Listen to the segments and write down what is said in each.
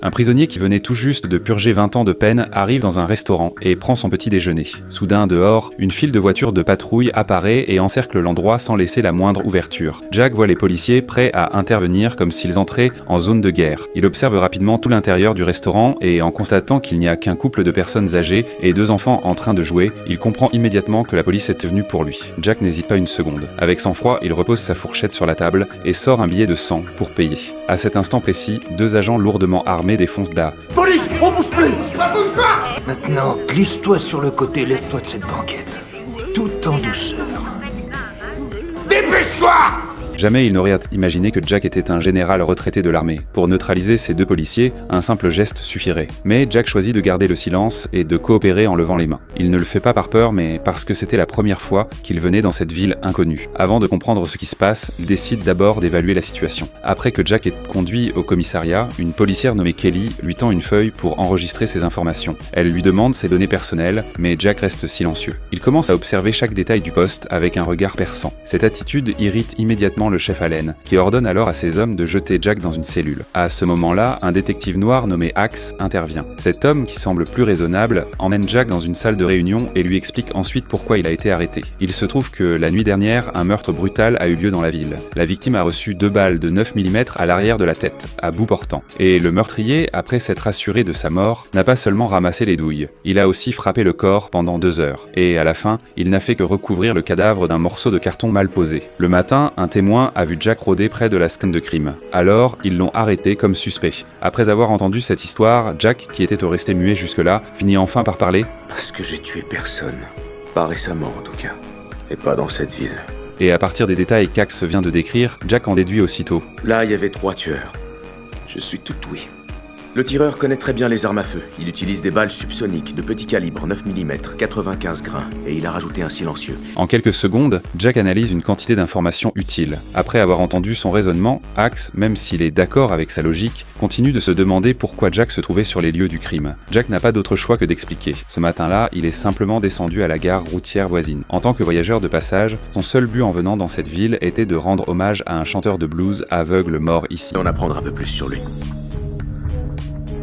Un prisonnier qui venait tout juste de purger 20 ans de peine arrive dans un restaurant et prend son petit déjeuner. Soudain, dehors, une file de voitures de patrouille apparaît et encercle l'endroit sans laisser la moindre ouverture. Jack voit les policiers prêts à intervenir comme s'ils entraient en zone de guerre. Il observe rapidement tout l'intérieur du restaurant et en constatant qu'il n'y a qu'un couple de personnes âgées et 2 enfants en train de jouer, il comprend immédiatement que la police est venue pour lui. Jack n'hésite pas une seconde. Avec sang-froid, il repose sa fourchette sur la table et sort un billet de 100 pour payer. À cet instant précis, 2 agents lourdement armés défoncent la Police, on bouge plus! Bouge pas! Maintenant, glisse-toi sur le côté, lève-toi de cette banquette. Tout en douceur. Dépêche-toi! Jamais il n'aurait imaginé que Jack était un général retraité de l'armée. Pour neutraliser ces 2 policiers, un simple geste suffirait. Mais Jack choisit de garder le silence et de coopérer en levant les mains. Il ne le fait pas par peur, mais parce que c'était la première fois qu'il venait dans cette ville inconnue. Avant de comprendre ce qui se passe, il décide d'abord d'évaluer la situation. Après que Jack est conduit au commissariat, une policière nommée Kelly lui tend une feuille pour enregistrer ses informations. Elle lui demande ses données personnelles, mais Jack reste silencieux. Il commence à observer chaque détail du poste avec un regard perçant. Cette attitude irrite immédiatement le chef Allen, qui ordonne alors à ses hommes de jeter Jack dans une cellule. À ce moment-là, un détective noir nommé Axe intervient. Cet homme, qui semble plus raisonnable, emmène Jack dans une salle de réunion et lui explique ensuite pourquoi il a été arrêté. Il se trouve que la nuit dernière, un meurtre brutal a eu lieu dans la ville. La victime a reçu 2 balles de 9 mm à l'arrière de la tête, à bout portant. Et le meurtrier, après s'être assuré de sa mort, n'a pas seulement ramassé les douilles, il a aussi frappé le corps pendant 2 heures. Et à la fin, il n'a fait que recouvrir le cadavre d'un morceau de carton mal posé. Le matin, un témoin a vu Jack rôder près de la scène de crime. Alors, ils l'ont arrêté comme suspect. Après avoir entendu cette histoire, Jack, qui était resté muet jusque-là, finit enfin par parler. Parce que j'ai tué personne. Pas récemment en tout cas. Et pas dans cette ville. Et à partir des détails qu'Axe vient de décrire, Jack en déduit aussitôt. Là, il y avait 3 tueurs. Je suis tout oui. Le tireur connaît très bien les armes à feu. Il utilise des balles subsoniques de petit calibre, 9 mm, 95 grains, et il a rajouté un silencieux. En quelques secondes, Jack analyse une quantité d'informations utiles. Après avoir entendu son raisonnement, Axe, même s'il est d'accord avec sa logique, continue de se demander pourquoi Jack se trouvait sur les lieux du crime. Jack n'a pas d'autre choix que d'expliquer. Ce matin-là, il est simplement descendu à la gare routière voisine. En tant que voyageur de passage, son seul but en venant dans cette ville était de rendre hommage à un chanteur de blues aveugle mort ici. On apprendre un peu plus sur lui.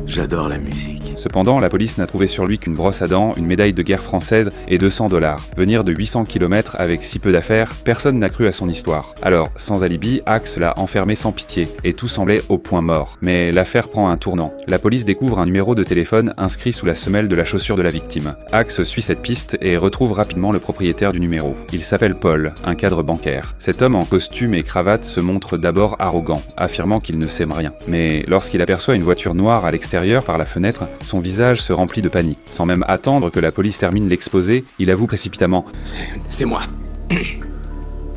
J'adore la musique. Cependant, la police n'a trouvé sur lui qu'une brosse à dents, une médaille de guerre française et $200. Venir de 800 km avec si peu d'affaires, personne n'a cru à son histoire. Alors, sans alibi, Axe l'a enfermé sans pitié, et tout semblait au point mort. Mais l'affaire prend un tournant. La police découvre un numéro de téléphone inscrit sous la semelle de la chaussure de la victime. Axe suit cette piste et retrouve rapidement le propriétaire du numéro. Il s'appelle Paul, un cadre bancaire. Cet homme en costume et cravate se montre d'abord arrogant, affirmant qu'il ne sait rien. Mais lorsqu'il aperçoit une voiture noire à l'extérieur par la fenêtre, son visage se remplit de panique. Sans même attendre que la police termine l'exposé, il avoue précipitamment « C'est moi.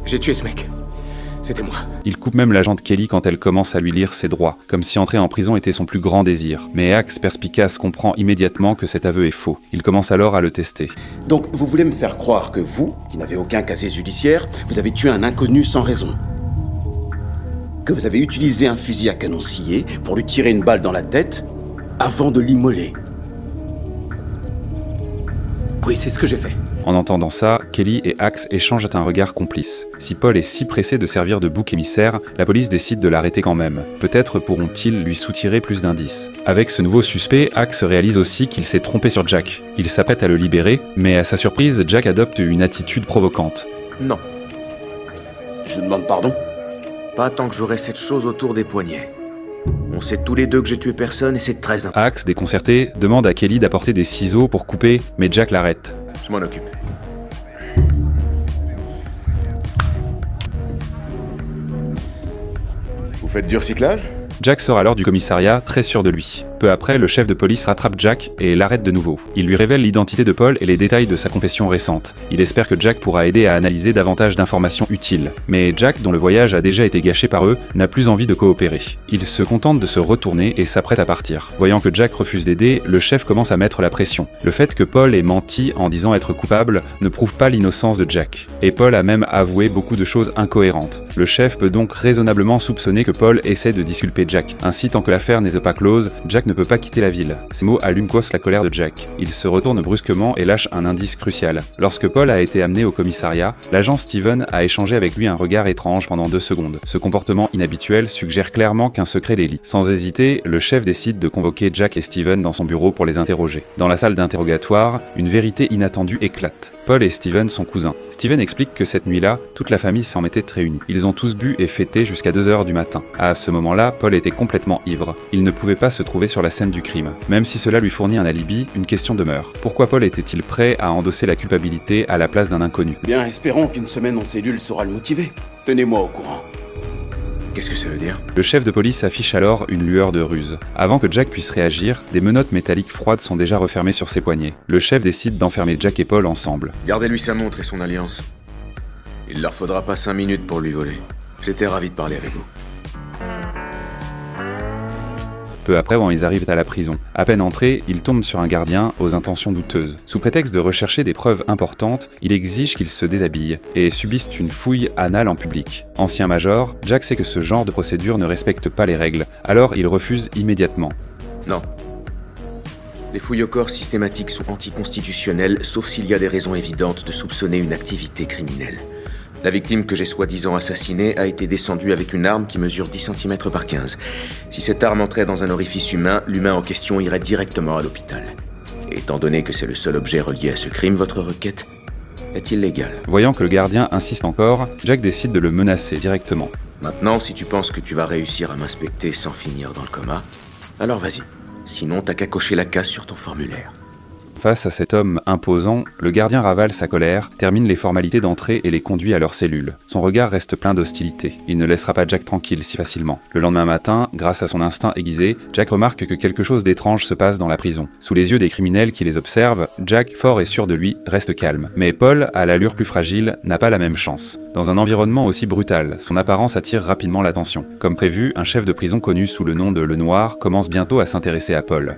J'ai tué ce mec. C'était moi. » Il coupe même l'agent de Kelly quand elle commence à lui lire ses droits, comme si entrer en prison était son plus grand désir. Mais Axe, perspicace, comprend immédiatement que cet aveu est faux. Il commence alors à le tester. Donc vous voulez me faire croire que vous, qui n'avez aucun casier judiciaire, vous avez tué un inconnu sans raison? Que vous avez utilisé un fusil à canon scié pour lui tirer une balle dans la tête avant de l'immoler? Oui, c'est ce que j'ai fait. En entendant ça, Kelly et Axe échangent un regard complice. Si Paul est si pressé de servir de bouc émissaire, la police décide de l'arrêter quand même. Peut-être pourront-ils lui soutirer plus d'indices. Avec ce nouveau suspect, Axe réalise aussi qu'il s'est trompé sur Jack. Il s'apprête à le libérer, mais à sa surprise, Jack adopte une attitude provocante. Non. Je demande pardon? Pas tant que j'aurai cette chose autour des poignets. On sait tous les deux que j'ai tué personne et c'est très important. Axe, déconcerté, demande à Kelly d'apporter des ciseaux pour couper, mais Jack l'arrête. Je m'en occupe. Vous faites du recyclage? Jack sort alors du commissariat, très sûr de lui. Peu après, le chef de police rattrape Jack et l'arrête de nouveau. Il lui révèle l'identité de Paul et les détails de sa confession récente. Il espère que Jack pourra aider à analyser davantage d'informations utiles. Mais Jack, dont le voyage a déjà été gâché par eux, n'a plus envie de coopérer. Il se contente de se retourner et s'apprête à partir. Voyant que Jack refuse d'aider, le chef commence à mettre la pression. Le fait que Paul ait menti en disant être coupable ne prouve pas l'innocence de Jack. Et Paul a même avoué beaucoup de choses incohérentes. Le chef peut donc raisonnablement soupçonner que Paul essaie de disculper Jack. Ainsi, tant que l'affaire n'est pas close, Jack ne peut pas quitter la ville. Ces mots allument la colère de Jack. Il se retourne brusquement et lâche un indice crucial. Lorsque Paul a été amené au commissariat, l'agent Steven a échangé avec lui un regard étrange pendant 2 secondes. Ce comportement inhabituel suggère clairement qu'un secret les lie. Sans hésiter, le chef décide de convoquer Jack et Steven dans son bureau pour les interroger. Dans la salle d'interrogatoire, une vérité inattendue éclate. Paul et Steven sont cousins. Steven explique que cette nuit-là, toute la famille s'en était réunie. Ils ont tous bu et fêté jusqu'à 2 heures du matin. À ce moment-là, Paul était complètement ivre. Il ne pouvait pas se trouver sur la scène du crime. Même si cela lui fournit un alibi, une question demeure. Pourquoi Paul était-il prêt à endosser la culpabilité à la place d'un inconnu? Bien, espérons qu'une semaine en cellule saura le motiver. Tenez-moi au courant. Qu'est-ce que ça veut dire? Le chef de police affiche alors une lueur de ruse. Avant que Jack puisse réagir, des menottes métalliques froides sont déjà refermées sur ses poignets. Le chef décide d'enfermer Jack et Paul ensemble. Gardez-lui sa montre et son alliance. Il leur faudra pas 5 minutes pour lui voler. J'étais ravi de parler avec vous. Peu après, quand ils arrivent à la prison. À peine entrés, ils tombent sur un gardien aux intentions douteuses. Sous prétexte de rechercher des preuves importantes, il exige qu'ils se déshabillent et subissent une fouille anale en public. Ancien major, Jack sait que ce genre de procédure ne respecte pas les règles, alors il refuse immédiatement. Non. Les fouilles au corps systématiques sont anticonstitutionnelles, sauf s'il y a des raisons évidentes de soupçonner une activité criminelle. La victime que j'ai soi-disant assassinée a été descendue avec une arme qui mesure 10 cm par 15. Si cette arme entrait dans un orifice humain, l'humain en question irait directement à l'hôpital. Et étant donné que c'est le seul objet relié à ce crime, votre requête est illégale. Voyant que le gardien insiste encore, Jack décide de le menacer directement. Maintenant, si tu penses que tu vas réussir à m'inspecter sans finir dans le coma, alors vas-y. Sinon, t'as qu'à cocher la case sur ton formulaire. Face à cet homme imposant, le gardien ravale sa colère, termine les formalités d'entrée et les conduit à leur cellule. Son regard reste plein d'hostilité. Il ne laissera pas Jack tranquille si facilement. Le lendemain matin, grâce à son instinct aiguisé, Jack remarque que quelque chose d'étrange se passe dans la prison. Sous les yeux des criminels qui les observent, Jack, fort et sûr de lui, reste calme. Mais Paul, à l'allure plus fragile, n'a pas la même chance. Dans un environnement aussi brutal, son apparence attire rapidement l'attention. Comme prévu, un chef de prison connu sous le nom de Le Noir commence bientôt à s'intéresser à Paul.